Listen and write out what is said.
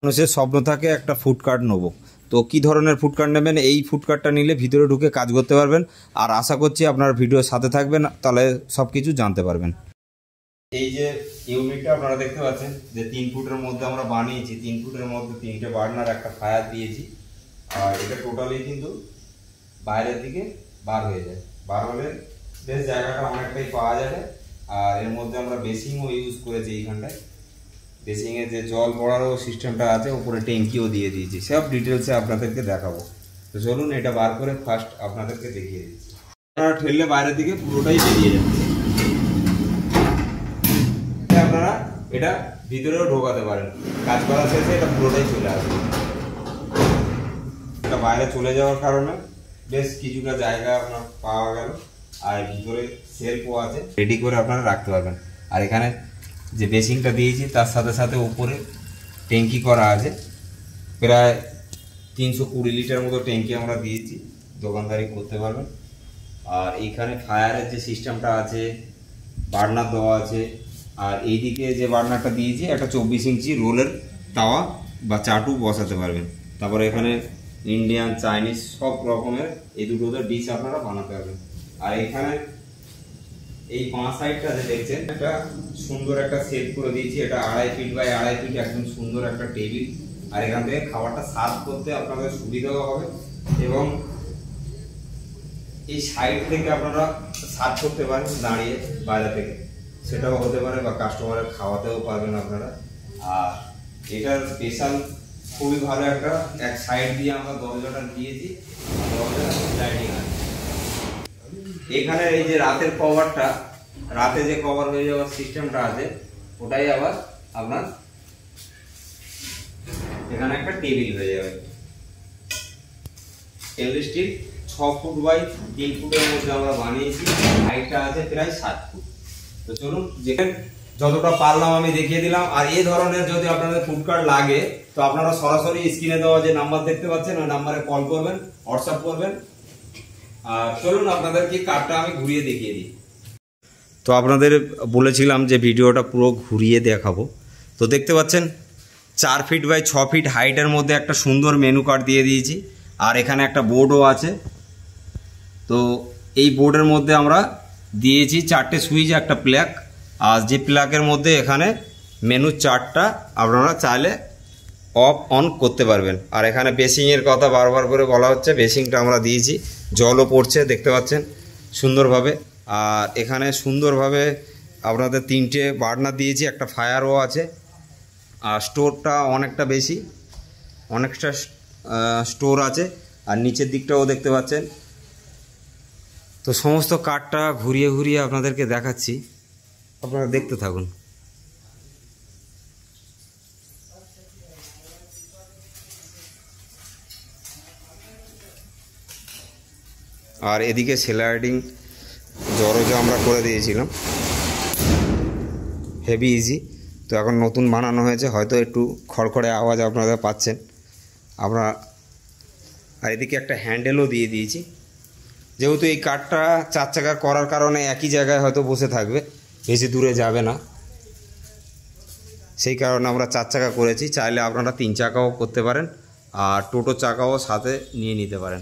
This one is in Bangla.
মানুষের স্বপ্ন থাকে একটা ফুড কার্ট নেবো। তো কি ধরনের ফুড কার্ট নেবেন, এই ফুড কার্টটা নিলে ভিতরে ঢুকে কাজ করতে পারবেন। আর আশা করছি আপনারা ভিডিওর সাথে থাকবেন, তাহলে সব কিছু জানতে পারবেন। এই যে ইউনিটটা আপনারা দেখতে পাচ্ছেন যে 3 ফুটের মধ্যে আমরা বানিয়েছি। 3 ফুটের মধ্যে 3টে বার্নার, একটা ফায়ার দিয়েছি। আর এটা টোটালি কিন্তু বাইরের দিকে বার হয়ে যায়। বার হলে বেশ জায়গাটা অনেকটাই পাওয়া যাবে। আর এর মধ্যে আমরা বেসিংও ইউজ করেছি। এইখানটায় বেসিংয়ে যে জল পড়ারও সিস্টেমটা আছে, উপরে ট্যাঙ্কিও দিয়ে দিয়েছি। সব ডিটেলসে আপনাদেরকে দেখাবো। তো চলুন এটা বার করে ফার্স্ট আপনাদেরকে দেখিয়ে দিচ্ছি। আপনারা ঠেললে বাইরের দিকে পুরোটাই বেরিয়ে যাচ্ছে। আপনারা এটা ভিতরেও ঢোকাতে পারেন। কাজ করা শেষে এটা পুরোটাই চলে আসবে। এটা বাইরে চলে যাওয়ার কারণে বেশ কিছুটা জায়গা আপনার পাওয়া গেল। আর ভিতরে সেলফও আছে, রেডি করে আপনারা রাখতে পারবেন। আর এখানে যে বেসিংটা দিয়েছি তার সাথে সাথে উপরে ট্যাঙ্কি করা আছে। প্রায় 320 লিটার মতো ট্যাঙ্কি আমরা দিয়েছি, দোকানদারি করতে পারবেন। আর এইখানে ফায়ারের যে সিস্টেমটা আছে, বার্নার দেওয়া আছে। আর এইদিকে যে বার্নারটা দিয়েছি, একটা 24 ইঞ্চি রোলের তাওয়া বা চাটু বসাতে পারবেন। তারপরে এখানে ইন্ডিয়ান, চাইনিজ সব রকমের এই দুটোতে ডিশ আপনারা বানাতে পারবেন। আর এখানে এই 5 সাইডটা যে দেখছেন, একটা সুন্দর একটা সেট করে দিয়েছি। এটা 2.5 ফিট বাই 2.5 ফিট একদম সুন্দর একটা টেবিল। আর এখান থেকে খাবারটা সার্ভ করতে আপনাদের সুবিধাও হবে। এবং এই সাইড থেকে আপনারা সার্ভ করতে পারেন দাঁড়িয়ে বাইরে থেকে, সেটাও হতে পারে, বা কাস্টমারের খাওয়াতেও পারবেন আপনারা। আর এটার স্পেশাল খুবই ভালো একটা এক সাইড দিয়ে আমরা দরজাটা দিয়েছি, দরজা লাইটিং আছে। এখানে এই যে রাতের কভারটা, রাতে যে কভার হয়ে যাওয়ার সিস্টেমটা আছে, ওটাই আবার আপনার এখানে একটা টেবিল হয়ে যাবে। স্টেনলেস স্টিল 6 ফুট বাই 3 ফুটের মধ্যে আমরা বানিয়েছি। হাইটটা আছে প্রায় 7 ফুট। তো চলুন যেখানে যতটা পারলাম আমি দেখিয়ে দিলাম। আর এই ধরনের যদি আপনাদের ফুড কার্ট লাগে, তো আপনারা সরাসরি স্ক্রিনে দেওয়া যে নাম্বার দেখতে পাচ্ছেন, ওই নাম্বারে কল করবেন, হোয়াটসঅ্যাপ করবেন। আর চলুন আপনাদেরকে কার্ডটা আমি ঘুরিয়ে দেখিয়ে দিই। তো আপনাদের বলেছিলাম যে ভিডিওটা পুরো ঘুরিয়ে দেখাবো। তো দেখতে পাচ্ছেন 4 ফিট বাই 6 ফিট হাইটের মধ্যে একটা সুন্দর মেনু কার্ড দিয়ে দিয়েছি। আর এখানে একটা বোর্ডও আছে। তো এই বোর্ডের মধ্যে আমরা দিয়েছি 4টে সুইচ, একটা প্লাগ। আর যে প্লাগের মধ্যে এখানে মেনু চার্টটা আপনারা চাইলে অফ অন করতে পারবেন। আর এখানে বেসিংয়ের কথা বারবার করে বলা হচ্ছে, বেসিংটা আমরা দিয়েছি, জলও পড়ছে দেখতে পাচ্ছেন সুন্দরভাবে। আর এখানে সুন্দরভাবে আপনাদের 3টে বার্নার দিয়েছি, একটা ফায়ারও আছে। আর স্টোরটা অনেকটা বেশি, অনেকটা স্টোর আছে। আর নিচের দিকটাও দেখতে পাচ্ছেন। তো সমস্ত কার্ডটা ঘুরিয়ে ঘুরিয়ে আপনাদেরকে দেখাচ্ছি, আপনারা দেখতে থাকুন। আর এদিকে স্লাইডিং দরজা আমরা করে দিয়েছিলাম, হেভি ইজি। তো এখন নতুন বানানো হয়েছে, হয়তো একটু খড়খড়ে আওয়াজ আপনারা পাচ্ছেন আমরা। আর এদিকে একটা হ্যান্ডেলও দিয়ে দিয়েছি, যেহেতু এই কাঠটা 4 চাকা করার কারণে একই জায়গায় হয়তো বসে থাকবে, বেশি দূরে যাবে না, সেই কারণে আমরা 4 চাকা করেছি। চাইলে আপনারা 3 চাকাও করতে পারেন, আর টোটো চাকাও সাথে নিয়ে নিতে পারেন।